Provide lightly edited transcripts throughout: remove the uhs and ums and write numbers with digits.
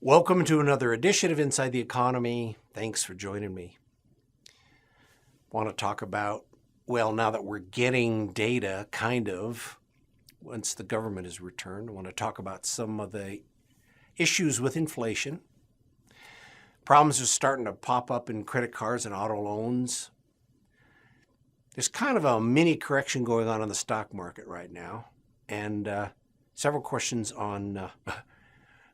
Welcome to another edition of Inside the Economy. Thanks for joining me. Want to talk about, well, now that we're getting data, once the government is returned, I want to talk about some of the issues with inflation. Problems are starting to pop up in credit cards and auto loans. There's kind of a mini correction going on in the stock market right now, and several questions on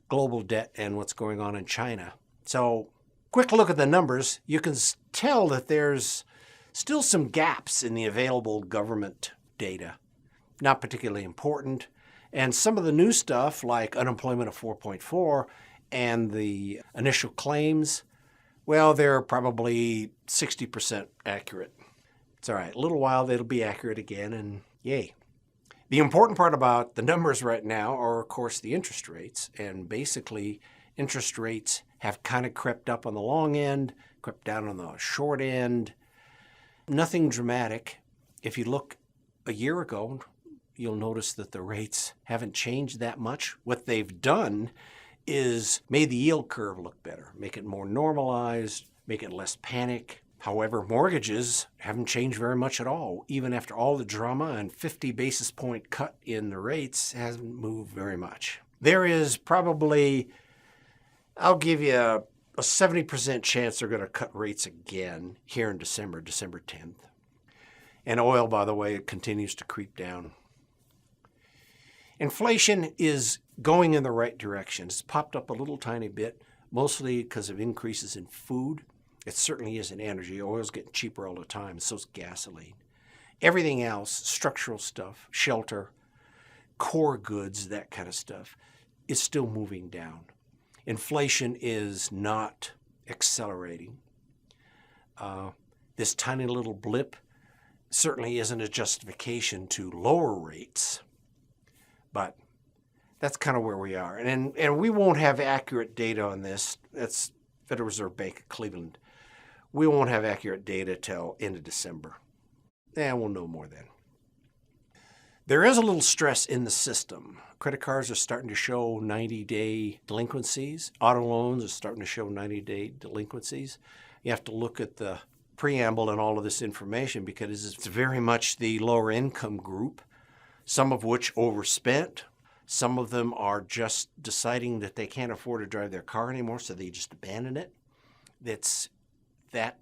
global debt and what's going on in China. So, quick look at the numbers. You can tell that there's still some gaps in the available government data. Not particularly important. And some of the new stuff, like unemployment of 4.4 and the initial claims, well, they're probably 60% accurate. It's all right. A little while, it'll be accurate again, and yay. The important part about the numbers right now are, of course, the interest rates. And basically, interest rates have kind of crept up on the long end, crept down on the short end. Nothing dramatic. If you look a year ago, you'll notice that the rates haven't changed that much. What they've done is made the yield curve look better, make it more normalized, make it less panic. However, mortgages haven't changed very much at all. Even after all the drama and 50 basis point cut in the rates hasn't moved very much. There is probably, I'll give you a 70% chance they're going to cut rates again here in December 10th. And oil, by the way, continues to creep down. Inflation is going in the right direction. It's popped up a little tiny bit, mostly because of increases in food. It certainly isn't energy. Oil's getting cheaper all the time, so's gasoline. Everything else, structural stuff, shelter, core goods, that kind of stuff, is still moving down. Inflation is not accelerating. This tiny little blip certainly isn't a justification to lower rates, but that's kind of where we are. And we won't have accurate data on this. That's Federal Reserve Bank of Cleveland. We won't have accurate data till end of December. We'll know more then. There is a little stress in the system. Credit cards are starting to show 90-day delinquencies. Auto loans are starting to show 90-day delinquencies. You have to look at the preamble and all of this information because it's very much the lower income group, some of which overspent. Some of them are just deciding that they can't afford to drive their car anymore, so they just abandon it. That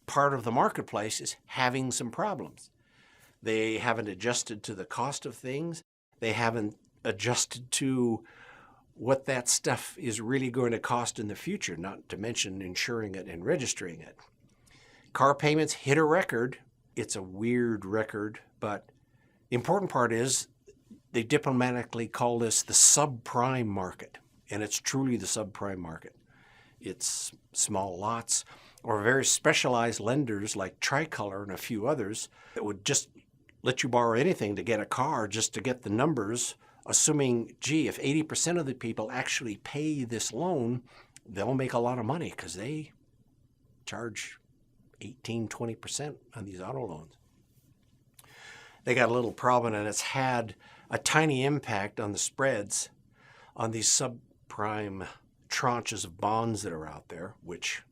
part of the marketplace is having some problems. They haven't adjusted to the cost of things. They haven't adjusted to what that stuff is really going to cost in the future, not to mention insuring it and registering it. Car payments hit a record. It's a weird record, but the important part is they diplomatically call this the subprime market, and it's truly the subprime market. It's small lots or very specialized lenders like Tricolor and a few others that would just let you borrow anything to get a car just to get the numbers, assuming, gee, if 80% of the people actually pay this loan, they'll make a lot of money because they charge 18, 20% on these auto loans. They got a little problem, and it's had a tiny impact on the spreads on these subprime tranches of bonds that are out there, which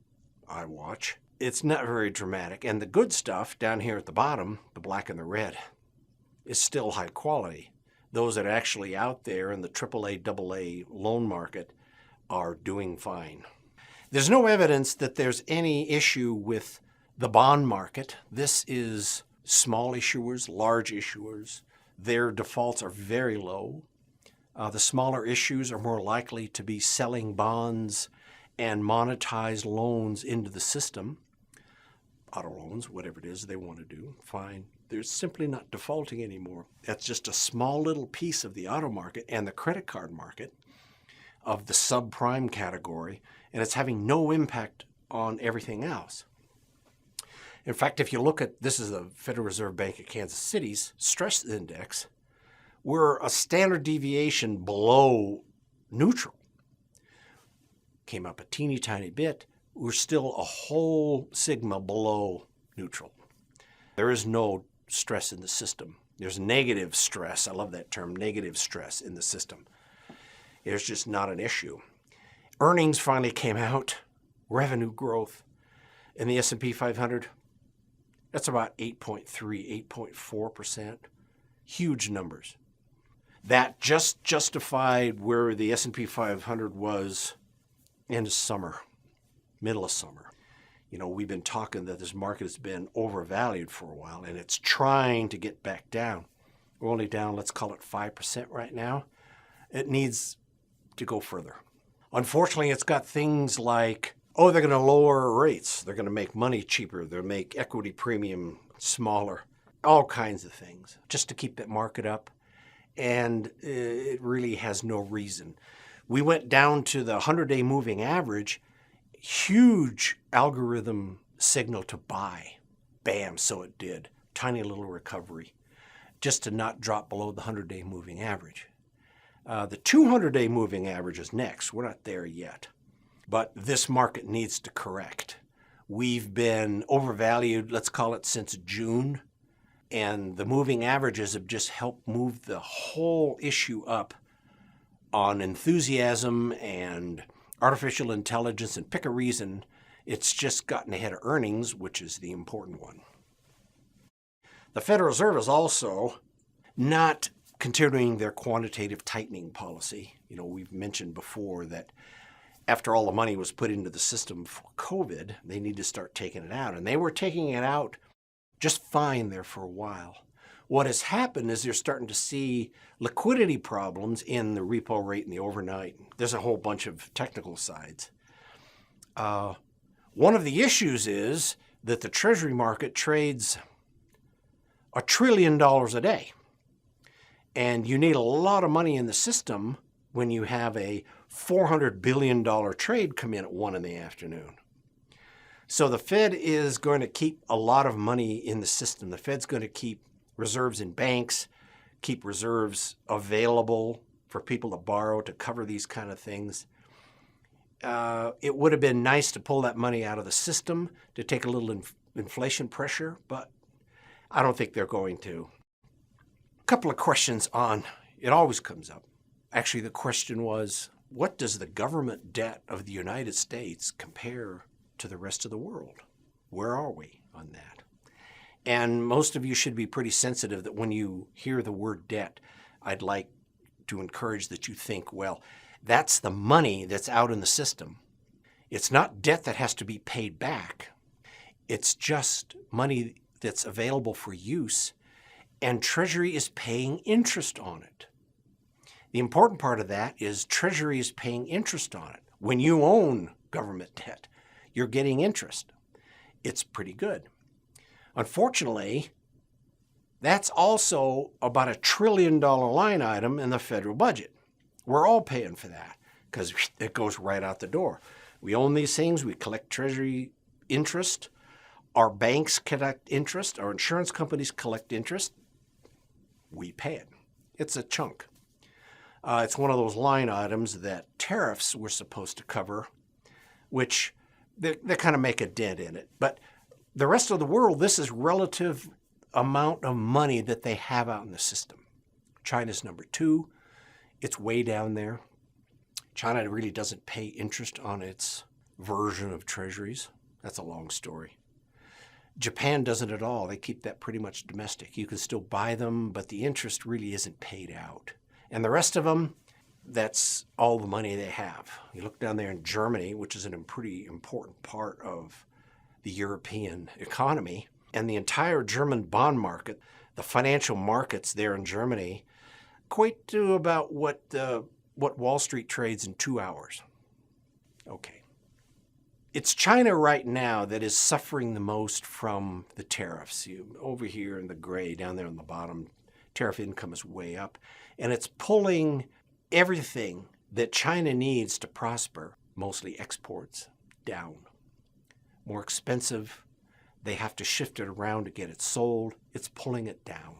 I watch. It's not very dramatic. And the good stuff down here at the bottom, the black and the red, is still high quality. Those that are actually out there in the AAA, AA loan market are doing fine. There's no evidence that there's any issue with the bond market. This is small issuers, large issuers. Their defaults are very low. The smaller issues are more likely to be selling bonds and monetized loans into the system. Auto loans, whatever it is they want to do, fine. They're simply not defaulting anymore. That's just a small little piece of the auto market and the credit card market of the subprime category, and it's having no impact on everything else. In fact, if you look at, this is the Federal Reserve Bank of Kansas City's stress index, we're a standard deviation below neutral. Came up a teeny tiny bit. We're still a whole sigma below neutral. There is no stress in the system. There's negative stress. I love that term, negative stress in the system. It's just not an issue. Earnings finally came out. Revenue growth in the S&P 500, that's about 8.3, 8.4%. Huge numbers. That just justified where the S&P 500 was in the summer, middle of summer. You know, we've been talking that this market has been overvalued for a while, and it's trying to get back down. We're only down, let's call it 5% right now. It needs to go further. Unfortunately, it's got things like, oh, they're going to lower rates. They're going to make money cheaper. They'll make equity premium smaller. All kinds of things just to keep that market up. And it really has no reason. We went down to the 100-day moving average. Huge algorithm signal to buy. Bam, so it did. Tiny little recovery. Just to not drop below the 100-day moving average. The 200-day moving average is next. We're not there yet. But this market needs to correct. We've been overvalued, let's call it, since June. And the moving averages have just helped move the whole issue up on enthusiasm and artificial intelligence. And pick a reason, it's just gotten ahead of earnings, which is the important one. The Federal Reserve is also not continuing their quantitative tightening policy. You know, we've mentioned before that after all the money was put into the system for COVID, they need to start taking it out. And they were taking it out just fine there for a while. What has happened is they're starting to see liquidity problems in the repo rate and the overnight. There's a whole bunch of technical sides. One of the issues is that the Treasury market trades $1 trillion a day. And you need a lot of money in the system when you have a $400 billion trade come in at 1 in the afternoon. So the Fed is going to keep a lot of money in the system. The Fed's going to keep reserves in banks, keep reserves available for people to borrow to cover these kind of things. It would have been nice to pull that money out of the system to take a little inflation pressure, but I don't think they're going to. A couple of questions on, it always comes up. Actually, the question was, what does the government debt of the United States compare to the rest of the world? Where are we on that? And most of you should be pretty sensitive that when you hear the word debt, I'd like to encourage that you think, well, that's the money that's out in the system. It's not debt that has to be paid back. It's just money that's available for use, and Treasury is paying interest on it. The important part of that is Treasury is paying interest on it. When you own government debt, you're getting interest. It's pretty good. Unfortunately, that's also about $1 trillion line item in the federal budget. We're all paying for that because it goes right out the door. We own these things. We collect Treasury interest. Our banks collect interest. Our insurance companies collect interest. We pay it. It's a chunk. It's one of those line items that tariffs were supposed to cover, which they kind of make a dent in it. But the rest of the world, this is relative amount of money that they have out in the system. China's number 2. It's way down there. China really doesn't pay interest on its version of treasuries. That's a long story. Japan doesn't at all. They keep that pretty much domestic. You can still buy them, but the interest really isn't paid out. And the rest of them, that's all the money they have. You look down there in Germany, which is a pretty important part of the European economy, and the entire German bond market, the financial markets there in Germany, equate to about what Wall Street trades in 2 hours. Okay. It's China right now that is suffering the most from the tariffs. Over here in the gray, down there on the bottom, tariff income is way up. And it's pulling everything that China needs to prosper, mostly exports, down. More expensive. They have to shift it around to get it sold. It's pulling it down.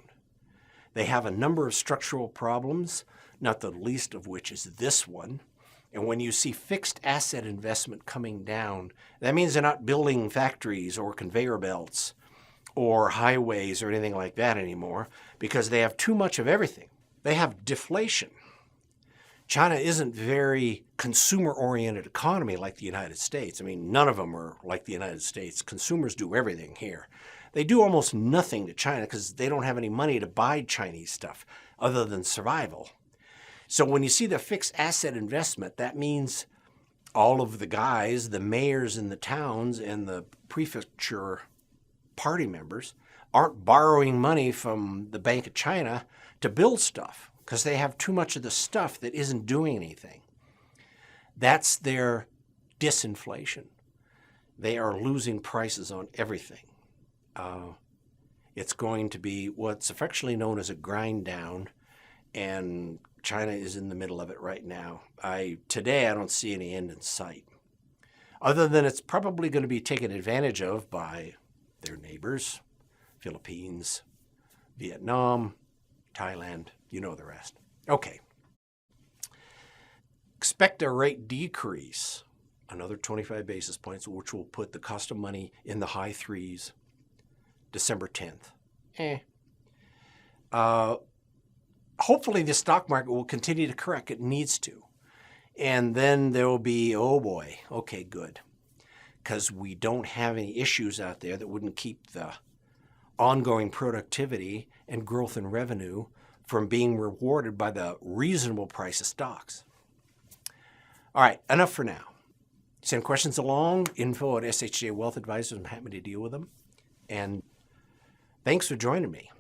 They have a number of structural problems, not the least of which is this one. And when you see fixed asset investment coming down, that means they're not building factories or conveyor belts or highways or anything like that anymore because they have too much of everything. They have deflation. China isn't very consumer-oriented economy like the United States. I mean, none of them are like the United States. Consumers do everything here. They do almost nothing to China because they don't have any money to buy Chinese stuff other than survival. So when you see the fixed asset investment, that means all of the guys, the mayors in the towns and the prefecture party members aren't borrowing money from the Bank of China to build stuff because they have too much of the stuff that isn't doing anything. That's their disinflation. They are losing prices on everything. It's going to be what's affectionately known as a grind down, and China is in the middle of it right now. Today I don't see any end in sight, other than it's probably going to be taken advantage of by their neighbors, Philippines, Vietnam, Thailand, you know the rest. Okay. Expect a rate decrease, another 25 basis points, which will put the cost of money in the high threes, December 10th. Hopefully the stock market will continue to correct. It needs to. And then there will be, oh boy, okay, good. Because we don't have any issues out there that wouldn't keep the ongoing productivity and growth in revenue from being rewarded by the reasonable price of stocks. All right, enough for now. Send questions along, info@SHJ Wealth Advisors. I'm happy to deal with them. And thanks for joining me.